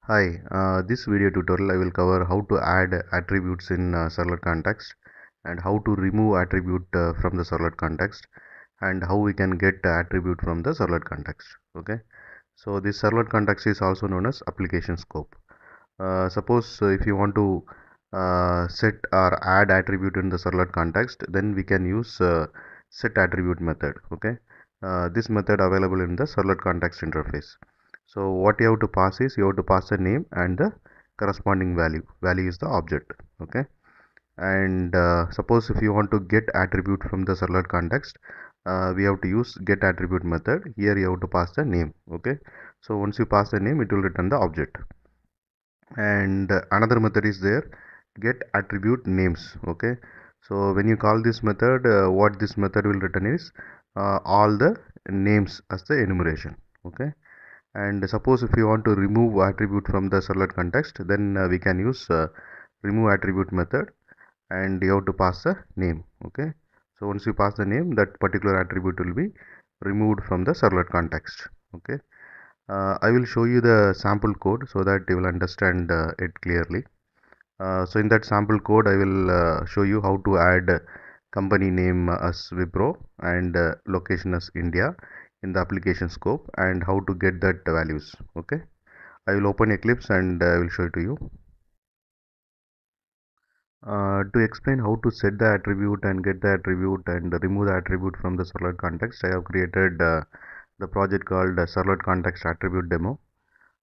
Hi, this video tutorial I will cover how to add attributes in servlet context and how to remove attribute from the servlet context and how we can get attribute from the servlet context. Okay, so this servlet context is also known as application scope. Suppose if you want to set or add attribute in the servlet context, then we can use set attribute method. Okay, this method available in the servlet context interface. So what you have to pass is you have to pass the name and the corresponding value. Value is the object. Okay, and suppose if you want to get attribute from the servlet context, we have to use get attribute method. Here you have to pass the name. Okay, so once you pass the name, it will return the object. And another method is there, get attribute names. Okay, so when you call this method, what this method will return is all the names as the enumeration. Okay, and suppose if you want to remove attribute from the servlet context, then we can use remove attribute method, and you have to pass the name. Okay, so once you pass the name, that particular attribute will be removed from the servlet context. Okay, I will show you the sample code so that you will understand it clearly. So in that sample code, I will show you how to add company name as Wipro and location as India in the application scope and how to get that values. Okay, I will open Eclipse and I will show it to you. To explain how to set the attribute and get the attribute and remove the attribute from the servlet context, I have created the project called servlet context attribute demo.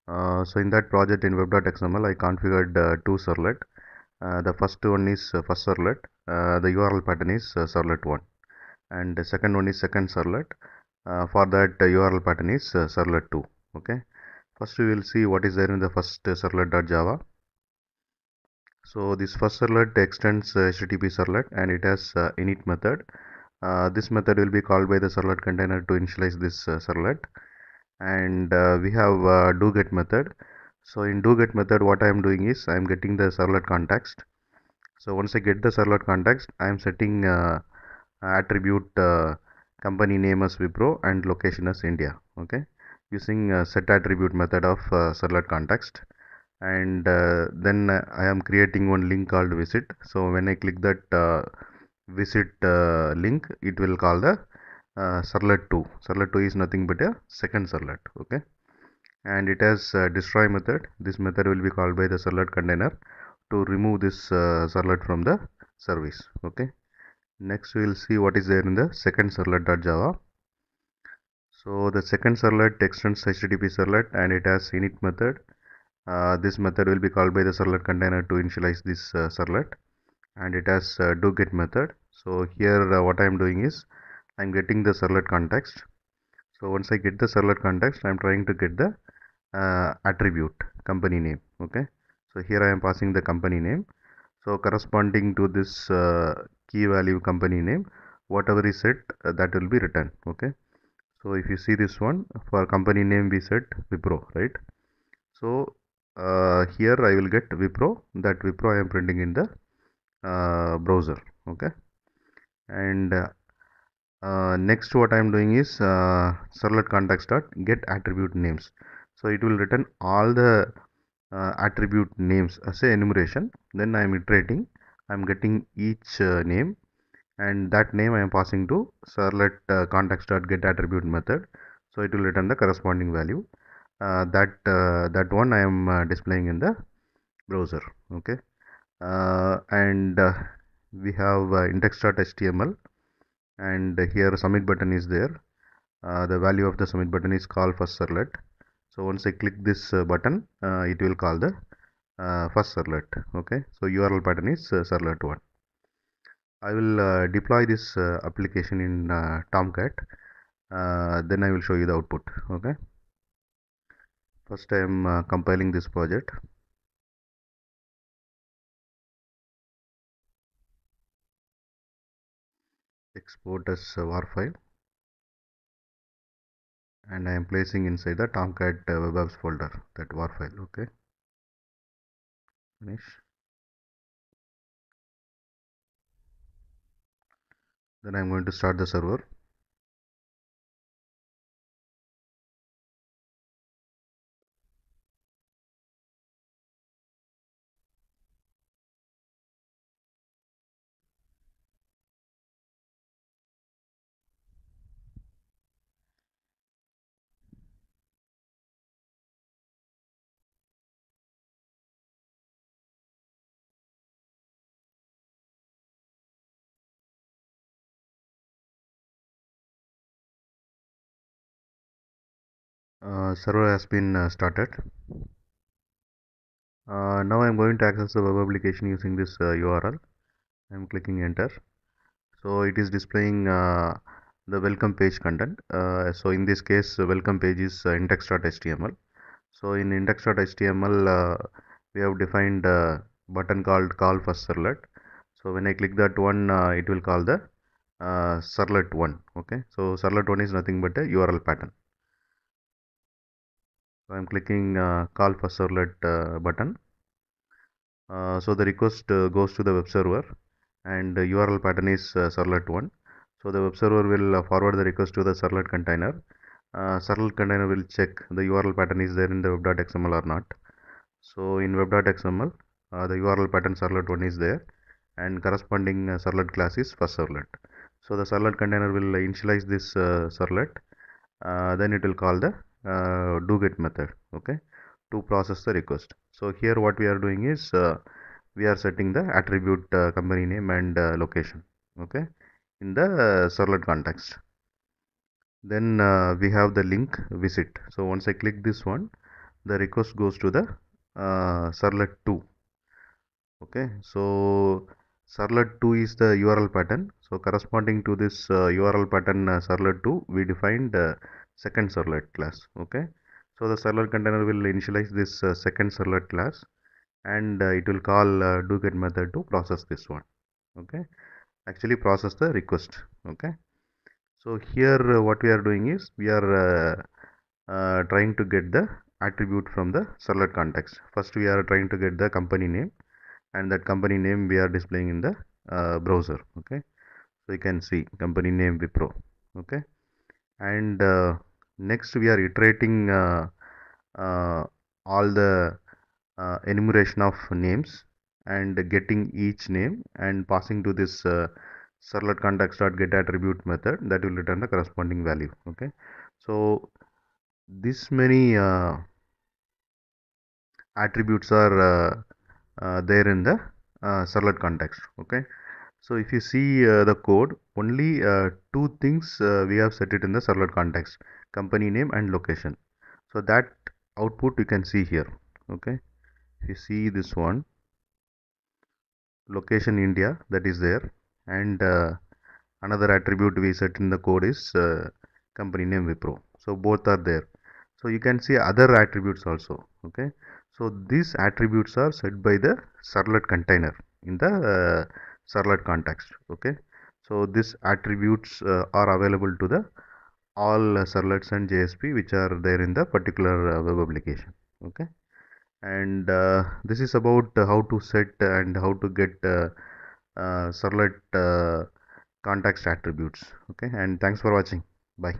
So in that project in web.xml, I configured two servlet. The first one is first servlet. The URL pattern is servlet1, and the second one is second servlet. For that URL pattern is servlet2. Okay. First we will see what is there in the first servlet.java. So this first servlet extends HTTP servlet and it has init method. This method will be called by the servlet container to initialize this servlet. And we have doGet method. So in doGet method, what I am doing is I am getting the servlet context. So once I get the servlet context, I am setting attribute company name as Wipro and location as India. Okay, using set attribute method of servlet context. And then I am creating one link called visit. So when I click that visit link, it will call the servlet2. Servlet2 is nothing but a second servlet. Okay, and it has destroy method. This method will be called by the servlet container to remove this servlet from the service. Okay, next we will see what is there in the second servlet.java. So the second servlet extends HTTP servlet and it has init method. This method will be called by the servlet container to initialize this servlet, and it has doGet method. So here what I am doing is I am getting the servlet context. So once I get the servlet context, I am trying to get the attribute company name. Okay, so here I am passing the company name. So corresponding to this key value company name, whatever is set, that will be written. Okay, so if you see this one, for company name we set Wipro, right? So here I will get Wipro. That Wipro I am printing in the browser. Okay, and next what I am doing is servlet context dot get attribute names. So it will return all the attribute names as a enumeration. Then I am iterating. I am getting each name, and that name I am passing to servlet context dot get attribute method. So it will return the corresponding value. That one I am displaying in the browser. Okay, and we have index.html, and here submit button is there. The value of the submit button is call first servlet. So once I click this button, it will call the first servlet. Okay, so URL pattern is servlet1. I will deploy this application in Tomcat. Then I will show you the output. Okay, first I am compiling this project. Export as war file, and I am placing inside the Tomcat web apps folder, that war file. Okay, finish. Then I am going to start the server. Server has been started. Now I'm going to access the web application using this URL. I'm clicking enter. So it is displaying the welcome page content. So in this case, the welcome page is index.html. So in index.html, we have defined a button called call first servlet. So when I click that one, it will call the servlet 1. Okay, so servlet 1 is nothing but a URL pattern. So I'm clicking call first servlet button. So the request goes to the web server, and the URL pattern is servlet 1. So the web server will forward the request to the servlet container. Servlet container will check the URL pattern is there in the web.xml or not. So in web.xml, the URL pattern servlet 1 is there, and corresponding servlet class is first servlet. So the servlet container will initialize this servlet. Then it will call the doGet method, okay, to process the request. So here what we are doing is we are setting the attribute company name and location, okay, in the servlet context. Then we have the link visit. So once I click this one, the request goes to the servlet 2. Okay, so servlet 2 is the URL pattern. So corresponding to this URL pattern servlet 2, we defined second servlet class. Okay, so the servlet container will initialize this second servlet class, and it will call doGet method to process this one. Okay, actually process the request. Okay, so here what we are doing is we are trying to get the attribute from the servlet context. First we are trying to get the company name, and that company name we are displaying in the browser. Okay, so you can see company name Wipro. Okay, and next we are iterating uh, all the enumeration of names and getting each name and passing to this servlet context.get attribute method that will return the corresponding value. Okay, so this many attributes are there in the servlet context. Okay, so if you see the code, only two things we have set it in the servlet context: company name and location. So that output you can see here. Okay, if you see this one, location India, that is there, and another attribute we set in the code is company name Wipro. So both are there. So you can see other attributes also. Okay, so these attributes are set by the servlet container in the servlet context. Okay, so these attributes are available to the all servlets and JSP which are there in the particular web application. Okay, and this is about how to set and how to get servlet context attributes. Okay, and thanks for watching. Bye.